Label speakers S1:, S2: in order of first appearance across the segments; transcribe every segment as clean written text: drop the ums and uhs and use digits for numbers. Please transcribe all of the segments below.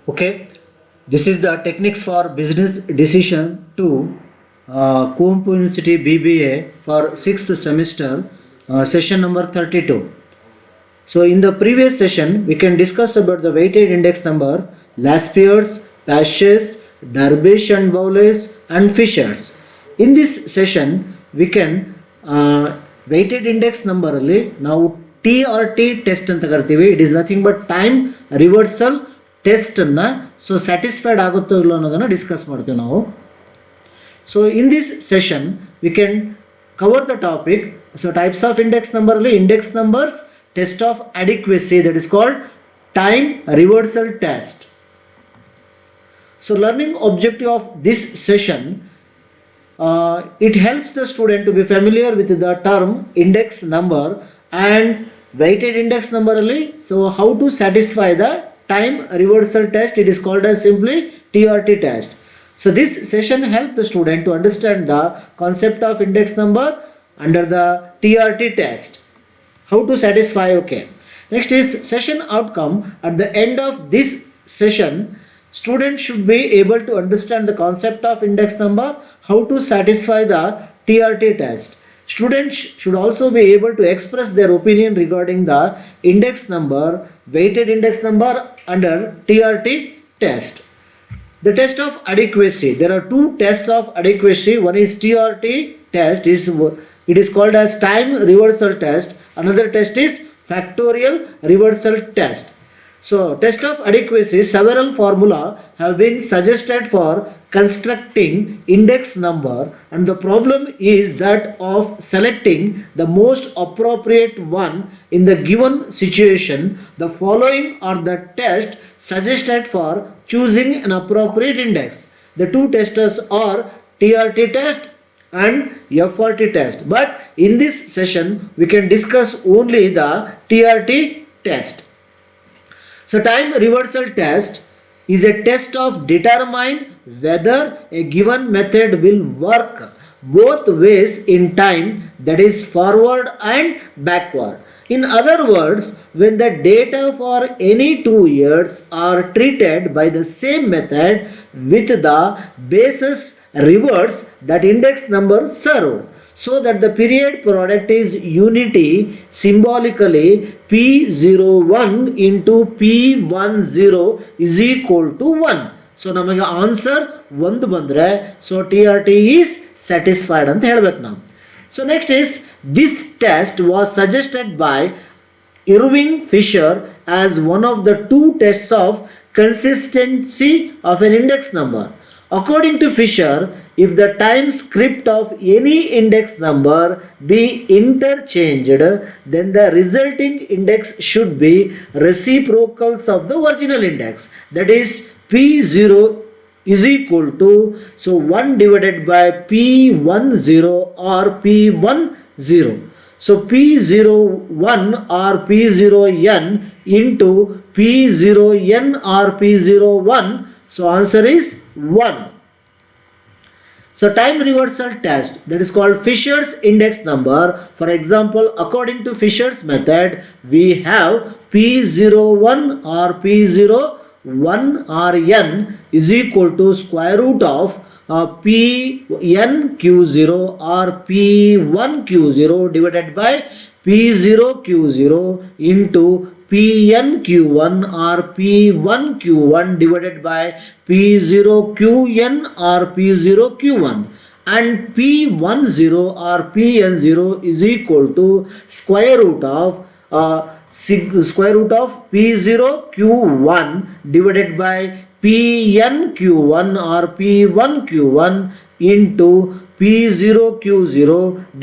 S1: Okay, this is the techniques for business decision 2, Kuompu University BBA for 6th semester, session number 32. So in the previous session, we can discuss about the weighted index number, Laspier's, Pasch's, Darbish and Bowles and Fisher's. In this session, we can weighted index number ಅಲ್ಲಿ ನಾವು TRT test ಅಂತ ಕರಿತೀವಿ. It is nothing but time reversal test ಅನ್ನ so satisfied ಆಗುತ್ತೋ ಇಲ್ಲೋ ಅನ್ನೋದನ್ನ discuss ಮಾಡ್ತೀವಿ ನಾವು. So in this session we can cover the topic. So types of index number ಅಲ್ಲಿ index numbers, test of adequacy, that is called time reversal test. So learning objective of this session, it helps the student to be familiar with the term index number and weighted index number only. So how to satisfy the time reversal test, it is called as simply TRT test. So this session helps the student to understand the concept of index number under the TRT test. How to satisfy. Okay, next is session outcome. At the end of this session, students should be able to understand the concept of index number, how to satisfy the TRT test. Students should also be able to express their opinion regarding the index number, weighted index number under TRT test. The test of adequacy, there are two tests of adequacy. One is TRT test, it is called as time reversal test. Another test is factorial reversal test. So test of adequacy, several formula have been suggested for constructing index number, and the problem is that of selecting the most appropriate one in the given situation. The following are the tests suggested for choosing an appropriate index. The two testers are TRT test and FRT test, but in this session we can discuss only the TRT test. So time reversal test is a test of determine whether a given method will work both ways in time, that is forward and backward. In other words, when the data for any 2 years are treated by the same method with the basis reverse that index number served, so that the period product is unity, symbolically P01 into P10 is equal to 1. So ನಮಗೆ answer 1 ಬಂದ್ರೆ so TRT is satisfied ಅಂತ ಹೇಳಬೇಕು ನಾವು. So next is, this test was suggested by Irving Fisher as one of the two tests of consistency of an index number. According to Fisher, if the time script of any index number be interchanged, then the resulting index should be reciprocals of the original index. That is, P0 is equal to 1 divided by P10 or P10. So P01 or P0n into P0n or P01. So answer is 1. So time reversal test, that is called Fisher's index number. For example, according to Fisher's method, we have P01 or P01 or n is equal to square root of Pnq0 or P1q0 divided by P0q0 into Pnq1 or P1q1 divided by P0qn or P0q1, and P10 or Pn0 is equal to square root of P0q1 divided by Pnq1 or P1q1 into P0q0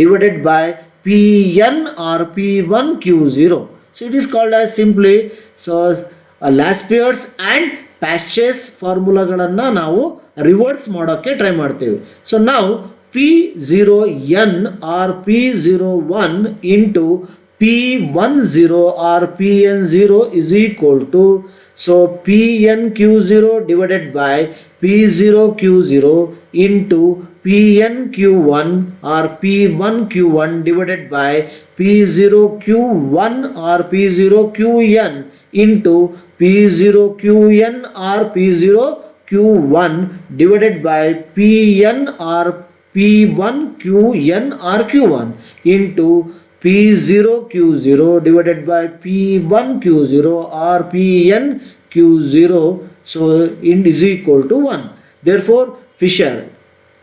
S1: divided by Pn or P1q0. So it is called as simply Laspier's and Pasch's ಫಾರ್ಮುಲಾಗಳನ್ನು ನಾವು reverse ಮಾಡೋಕ್ಕೆ try ಮಾಡ್ತೀವಿ. So ನಾವು P0n or P01 into P10 or Pn0 is equal to Pnq0 divided by P0q0 into Pnq1 or P1q1 divided by P0Q1 or P0Qn into P0Qn or P0Q1 divided by Pn or P1Qn or Q1 into P0Q0 divided by P1Q0 or PnQ0, so is equal to 1. Therefore Fisher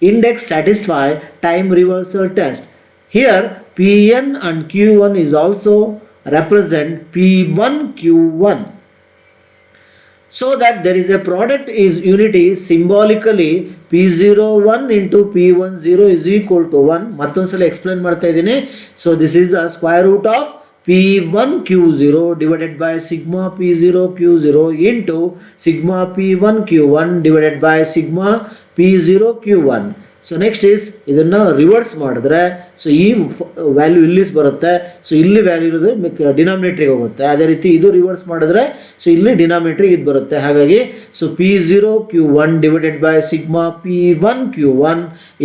S1: index satisfy time reversal test. Here Pn and Q1 is also represent P1Q1, so that there is a product is unity symbolically P01 into P10 is equal to 1. ಮತ್ತೊಂದ್ಸಲ explain ಮಾಡ್ತಾ ಇದ್ದೀನಿ. So this is the square root of P1Q0 divided by sigma P0Q0 into sigma P1Q1 divided by sigma P0Q1. So next is ಇದನ್ನು reverse ಮಾಡಿದ್ರೆ so ಈ value ಇಲ್ಲಿ ಬರುತ್ತೆ, so ಇಲ್ಲಿ value ಇರೋದು ಡಿನಾಮಿನೇಟ್ರಿಗೆ ಹೋಗುತ್ತೆ. ಅದೇ ರೀತಿ ಇದು ರಿವರ್ಸ್ ಮಾಡಿದ್ರೆ ಸೊ ಇಲ್ಲಿ ಡಿನಾಮಿನೇಟ್ರಿಗೆ ಇದು ಬರುತ್ತೆ. ಹಾಗಾಗಿ so P0Q1 divided by sigma P1Q1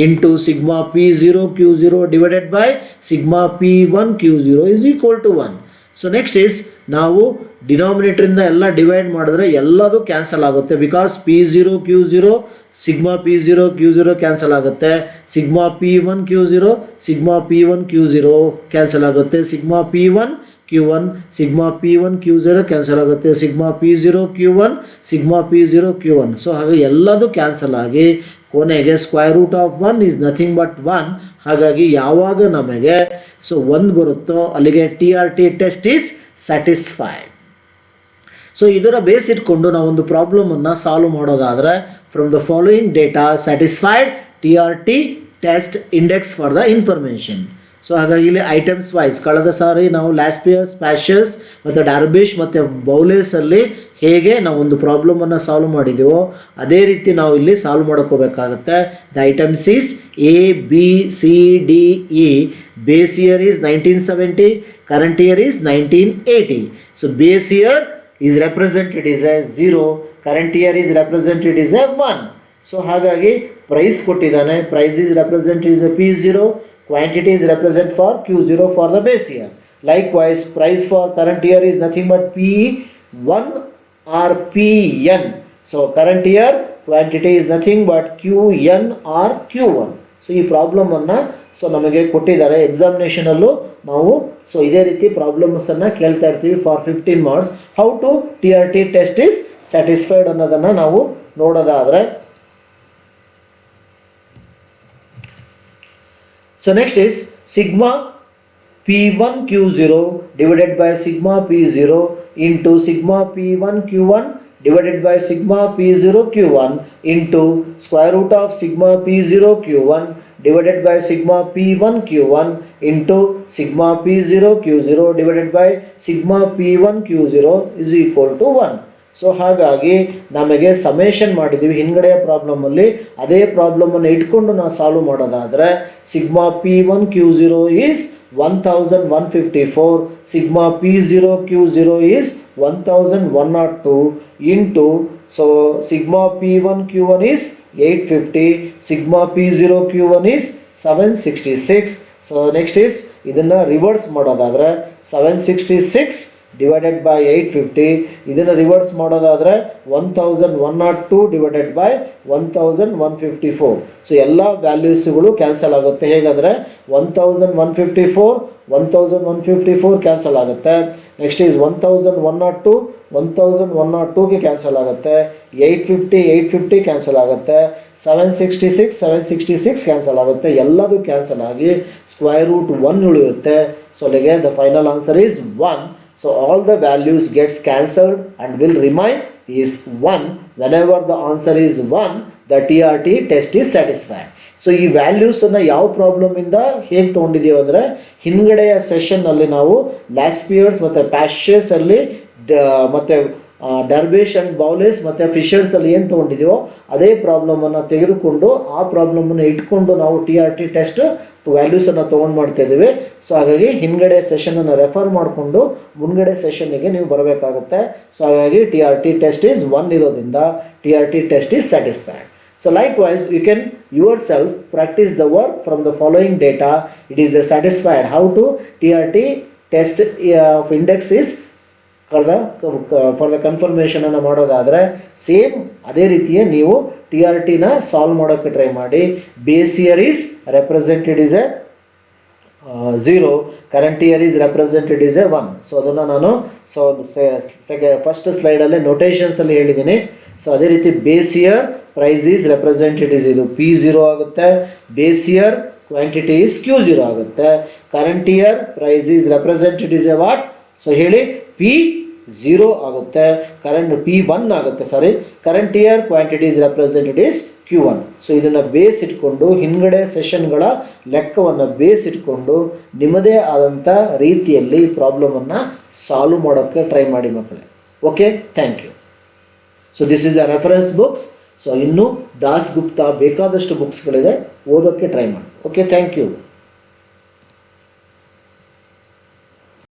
S1: into sigma P0Q0 divided by sigma P1Q0 is equal to 1. So next is ನಾವು ಡಿನಾಮಿನೇಟ್ರಿಂದ ಎಲ್ಲ ಡಿವೈಡ್ ಮಾಡಿದ್ರೆ ಎಲ್ಲದು ಕ್ಯಾನ್ಸಲ್ ಆಗುತ್ತೆ. Because P0Q0 sigma P0Q0 cancel ಆಗುತ್ತೆ, sigma P1Q0 sigma P1Q0 cancel ಆಗುತ್ತೆ, sigma P1Q1 sigma P1Q0 cancel ಆಗುತ್ತೆ, sigma P0Q1 sigma P0Q1. So ಹಾಗೆ ಎಲ್ಲದು ಕ್ಯಾನ್ಸಲ್ ಆಗಿ ಕೊನೆಗೆ square root of 1 is nothing but 1. ಹಾಗಾಗಿ ಯಾವಾಗ ನಮಗೆ ಸೊ 1 ಬರುತ್ತೋ ಅಲ್ಲಿಗೆ TRT test is satisfied. So ಇದರ ಬೇಸ್ ಇಟ್ಕೊಂಡು ನಾವೊಂದು ಪ್ರಾಬ್ಲಮನ್ನು ಸಾಲ್ವ್ ಮಾಡೋದಾದರೆ from the following data satisfied TRT test index for the information. So ಹಾಗಾಗಿ ಇಲ್ಲಿ ಐಟಮ್ಸ್ ವೈಸ್ ಕಳೆದ ಸಾರಿ ನಾವು ಲ್ಯಾಸ್ಪಿಯಸ್, ಪ್ಯಾಷಸ್ ಮತ್ತು ಡಾರ್ಬಿಶ್ ಮತ್ತು ಬೌಲೇಸಲ್ಲಿ ಹೇಗೆ ನಾವು ಒಂದು ಪ್ರಾಬ್ಲಮನ್ನು ಸಾಲ್ವ್ ಮಾಡಿದ್ದೀವೋ ಅದೇ ರೀತಿ ನಾವು ಇಲ್ಲಿ ಸಾಲ್ವ್ ಮಾಡ್ಕೋಬೇಕಾಗತ್ತೆ. The items is ABCDE. Base year is 1970, current year is 1980. So base year is represented is a 0, current year is represented is a 1. So ಹಾಗಾಗಿ ಪ್ರೈಸ್ ಕೊಟ್ಟಿದ್ದಾನೆ, price is represented is a P0, quantity is represent for Q0 for the base year. Likewise price for current year is nothing but P1 or Pn. So current year quantity is nothing but Qn or Q1. So ಈ ಪ್ರಾಬ್ಲಮನ್ನು so ನಮಗೆ ಕೊಟ್ಟಿದ್ದಾರೆ ಎಕ್ಸಾಮಿನೇಷನಲ್ಲೂ ನಾವು so ಇದೇ ರೀತಿ ಪ್ರಾಬ್ಲಮ್ಸನ್ನು ಕೇಳ್ತಾ ಇರ್ತೀವಿ for 15 marks. How to TRT test is satisfied ಅನ್ನೋದನ್ನು ನಾವು ನೋಡೋದಾದರೆ so next is sigma P1Q0 divided by sigma P0 into sigma P1Q1 divided by sigma P0Q1 into square root of sigma P0Q1 divided by sigma P1Q1 into sigma P0Q0 divided by sigma P1Q0 is equal to 1. So ಹಾಗಾಗಿ ನಮಗೆ summation ಮಾಡಿದ್ದೀವಿ ಹಿಂಗಡೆಯ ಪ್ರಾಬ್ಲಮಲ್ಲಿ. ಅದೇ ಪ್ರಾಬ್ಲಮನ್ನು ಇಟ್ಕೊಂಡು ನಾವು solve ಮಾಡೋದಾದರೆ sigma P1Q0 is 1154, sigma P0Q0 is 1102 into, so sigma P1Q1 is 850, sigma P0Q1 is 766. So next is ಇದನ್ನು reverse ಮಾಡೋದಾದರೆ 766 divided by 850, ಇದನ್ನು ರಿವರ್ಸ್ ಮಾಡೋದಾದರೆ 1102 divided by 1154. ಸೊ ಎಲ್ಲ ವ್ಯಾಲ್ಯೂಸ್ಗಳು ಕ್ಯಾನ್ಸಲ್ ಆಗುತ್ತೆ. ಹೇಗಾದರೆ 1154 ಕ್ಯಾನ್ಸಲ್ ಆಗುತ್ತೆ. ನೆಕ್ಸ್ಟ್ ಈಸ್ 1102ಗೆ ಕ್ಯಾನ್ಸಲ್ ಆಗುತ್ತೆ. 850 ಕ್ಯಾನ್ಸಲ್ ಆಗುತ್ತೆ. 766 ಕ್ಯಾನ್ಸಲ್ ಆಗುತ್ತೆ. ಎಲ್ಲದು ಕ್ಯಾನ್ಸಲ್ ಆಗಿ ಸ್ಕ್ವೇರ್ ರೂಟ್ 1 ಉಳಿಯುತ್ತೆ. ಸೊ ಅಲ್ಲಿಗೆ the final answer is 1. So all the values gets cancelled and will remain is 1. Whenever the answer is 1, the TRT test is satisfied. So ಈ ವ್ಯಾಲ್ಯೂಸನ್ನು ಯಾವ ಪ್ರಾಬ್ಲಮಿಂದ ಹೇಗೆ ತೊಗೊಂಡಿದ್ದೀವಿ ಅಂದರೆ ಹಿಂದ್ಗಡೆಯ ಸೆಷನ್ನಲ್ಲಿ ನಾವು ಲ್ಯಾಸ್ಪಿಯರ್ಸ್ ಮತ್ತು ಪ್ಯಾಷಸಲ್ಲಿ ಮತ್ತು ಡರ್ಬೇಶ್ ಆ್ಯಂಡ್ ಬೌಲೆಸ್ ಮತ್ತು ಫಿಶರ್ಸಲ್ಲಿ ಏನು ತೊಗೊಂಡಿದ್ದೀವೋ ಅದೇ ಪ್ರಾಬ್ಲಮನ್ನು ತೆಗೆದುಕೊಂಡು ಆ ಪ್ರಾಬ್ಲಮನ್ನು ಇಟ್ಕೊಂಡು ನಾವು TRT ಟೆಸ್ಟ್ ವ್ಯಾಲ್ಯೂಸನ್ನು ತೊಗೊಂಡು ಮಾಡ್ತಾ ಇದ್ದೀವಿ. ಸೊ ಹಾಗಾಗಿ ಹಿಂದ್ಗಡೆ ಸೆಷನನ್ನು ರೆಫರ್ ಮಾಡಿಕೊಂಡು ಮುಂದ್ಗಡೆ ಸೆಷನ್ನಿಗೆ ನೀವು ಬರಬೇಕಾಗುತ್ತೆ. ಸೊ ಹಾಗಾಗಿ TRT ಟೆಸ್ಟ್ ಈಸ್ 1 ಇರೋದ್ರಿಂದ TRT test is satisfied. So likewise you can yourself practice the work from the following data. It is the satisfied. How to TRT test of index is for the confirmation ಅನ್ನು ಮಾಡೋದಾದರೆ same ಅದೇ ರೀತಿಯೇ ನೀವು TRTನ solve ಮಾಡೋಕ್ಕೆ try ಮಾಡಿ. Base year is represented as a 0, current year is represented as a 1. So ಅದನ್ನು ನಾನು ಫಸ್ಟ್ ಸ್ಲೈಡಲ್ಲೇ ನೋಟೇಷನ್ಸಲ್ಲಿ ಹೇಳಿದ್ದೀನಿ. ಸೊ ಅದೇ ರೀತಿ base year price is represented as ಇದು P0 ಆಗುತ್ತೆ. Base year quantity is Q0 ಆಗುತ್ತೆ. Current year price is represented as a what? So ಹೇಳಿ P0 ಆಗುತ್ತೆ. P1 ಆಗುತ್ತೆ. Current year quantity is represented is Q1. So ಇದನ್ನು base ಇಟ್ಕೊಂಡು ಹಿಂದ್ಗಡೆ ಸೆಷನ್ಗಳ ಲೆಕ್ಕವನ್ನು ಬೇಸ್ ಇಟ್ಕೊಂಡು ನಿಮ್ಮದೇ ಆದಂಥ ರೀತಿಯಲ್ಲಿ ಪ್ರಾಬ್ಲಮನ್ನು ಸಾಲ್ವ್ ಮಾಡೋಕ್ಕೆ ಟ್ರೈ ಮಾಡಿ ಮಕ್ಕಳೇ. Okay, thank you. So this is the reference books. So ಇನ್ನು ದಾಸ್ ಗುಪ್ತಾ ಬೇಕಾದಷ್ಟು ಬುಕ್ಸ್ಗಳಿದೆ, ಓದೋಕ್ಕೆ ಟ್ರೈ ಮಾಡಿ. Okay, thank you.